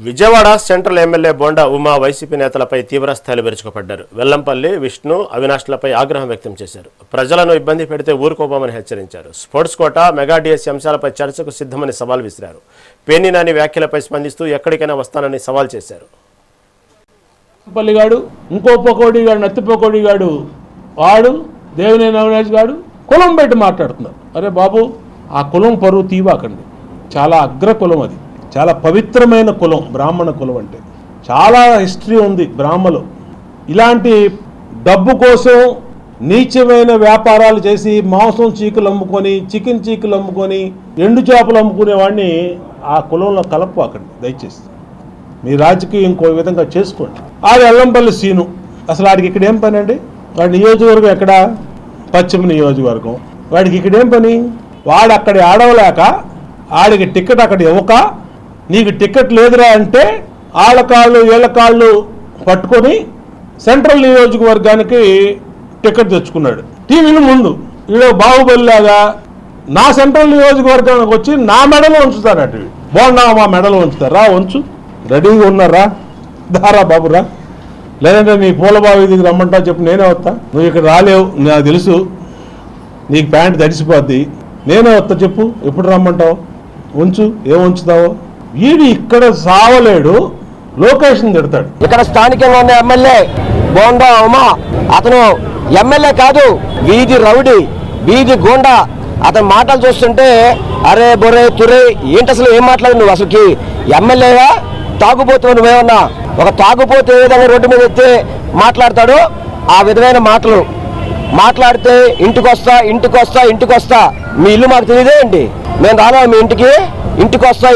Vijayawada central MLA bonda Uma YCP నేతలపై తీవ్రస్థాయిలో విరుచుకుపడ్డారు. వెల్లంపల్లి, విష్ణు, అవినాష్లపై ఆగ్రహం వ్యక్తం చేశారు. ప్రజలను ఇబ్బంది పెడితే ఊరుకోబోమని హెచ్చరించారు. స్పోర్ట్స్ కోటా, మెగా డిఎస్సీ అంశాలపై చర్చకు సిద్ధమని సవాల్ విసిరారు. పేర్ని నాని వ్యాఖ్యలపై స్పందిస్తూ ఎక్కడికైనా వస్తానని సవాల్ చేశారు. పల్లిగాడు, ఇంకో పకోడిగాడు, నత్తి పకోడిగాడు, వాడు దేవినేని అవినాష్ గాడు కులం పెట్టి మాట్లాడుతున్నారు. అరే బాబు, ఆ కులం పరువు తీవాకండి. చాలా అగ్ర కులం, అది చాలా పవిత్రమైన కులం. బ్రాహ్మణ కులం అంటే చాలా హిస్టరీ ఉంది. బ్రాహ్మలు ఇలాంటి డబ్బు కోసం నీచమైన వ్యాపారాలు చేసి మాంసం చీకులు అమ్ముకొని, చికెన్ చీకులు అమ్ముకొని, ఎండు చేపలు అమ్ముకునే వాడిని ఆ కులంలో కలపకండి దయచేసి. మీ రాజకీయం ఇంకో విధంగా చేసుకోండి. ఆడు వెల్లంపల్లి సీను, అసలు వాడికి ఇక్కడ ఏం పని అండి? వాడి నియోజకవర్గం ఎక్కడ? పశ్చిమ నియోజకవర్గం. వాడికి ఇక్కడ ఏం పని? వాడు అక్కడ ఆడవలేక, ఆడికి టికెట్ అక్కడ ఇవ్వక, నీకు టికెట్ లేదురా అంటే ఆళ్ళ కాళ్ళు వీళ్ళ కాళ్ళు పట్టుకొని సెంట్రల్ నియోజకవర్గానికి టికెట్ తెచ్చుకున్నాడు. టీవీల ముందు ఈడో బాహుబలిలాగా నా సెంట్రల్ నియోజకవర్గానికి వచ్చి నా మెడలో ఉంచుతారట. బోండా మా మెడలో ఉంచుతారా? ఉంచు, రెడీగా ఉన్నారా? దారా బాబురా, లేదంటే నీ పూలబావి ఇది రమ్మంటా చెప్పు, నేనే వస్తా. నువ్వు ఇక్కడ రాలేవు, నాకు తెలుసు, నీకు ప్యాంట్ తడిసిపోద్ది, నేనే వస్తా, చెప్పు ఎప్పుడు రమ్మంటావు? ఉంచు, ఏం ఉంచుతావు? వీడు ఇక్కడ సావలేడు, లొకేషన్ తిడతాడు. ఇక్కడ స్థానికంగా ఉన్న ఎమ్మెల్యే బోండా ఉమా, అతను ఎమ్మెల్యే కాదు, వీధి రౌడీ, వీధి గోండా. అతని మాటలు చూస్తుంటే అరే బొరే తురే ఏంటి, అసలు ఏం మాట్లాడు నువ్వు? అసలుకి ఎమ్మెల్యేగా తాగుబోతు నువ్వేమన్నా? ఒక తాగుపోతే ఏ విధంగా రోడ్డు మీద ఎత్తే మాట్లాడతాడు, ఆ విధమైన మాటలు మాట్లాడితే ఇంటికి వస్తా. మీ ఇల్లు మాకు తెలియదే ఏంటి? మేము రానా మీ ఇంటికి వస్తా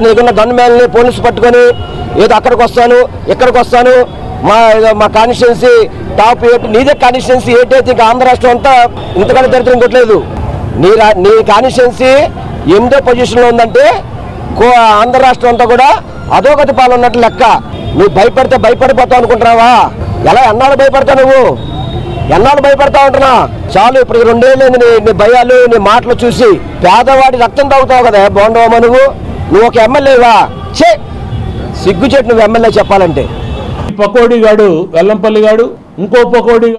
నీకున్న గన్ మ్యాన్ని పోలీసు పట్టుకొని ఏదో అక్కడికి వస్తాను, ఇక్కడికి వస్తాను, మా కాన్స్టిట్యున్సీ టాప్ 8, నీదే కాన్స్టిట్యున్సీ 8 అయితే ఇంకా ఆంధ్ర రాష్ట్రం అంతా ఇంతకన్నా దరిద్రం ఇంకోట్లేదు. నీ కాన్స్టిట్యున్సీ 8వ పొజిషన్లో ఉందంటే ఆంధ్ర రాష్ట్రం అంతా కూడా అధోగతి పాలు ఉన్నట్టు లెక్క. నువ్వు భయపడిపోతావు అనుకుంటున్నావా? ఎన్నాళ్ళు భయపడతావు నువ్వు? ఎన్నాళ్ళు భయపడతా ఉంటున్నా? చాలు, ఇప్పుడు 2 ఏళ్ళైంది నీ భయాలు, నీ మాటలు చూసి. పేదవాడి రక్తం తాగుతావు కదా బోండవమ్మ, నువ్వు ఒక ఎమ్మెల్యేవా? సిగ్గుచేటు నువ్వు ఎమ్మెల్యే చెప్పాలంటే. పకోడిగాడు, వెల్లంపల్లి గాడు, ఇంకో పకోడి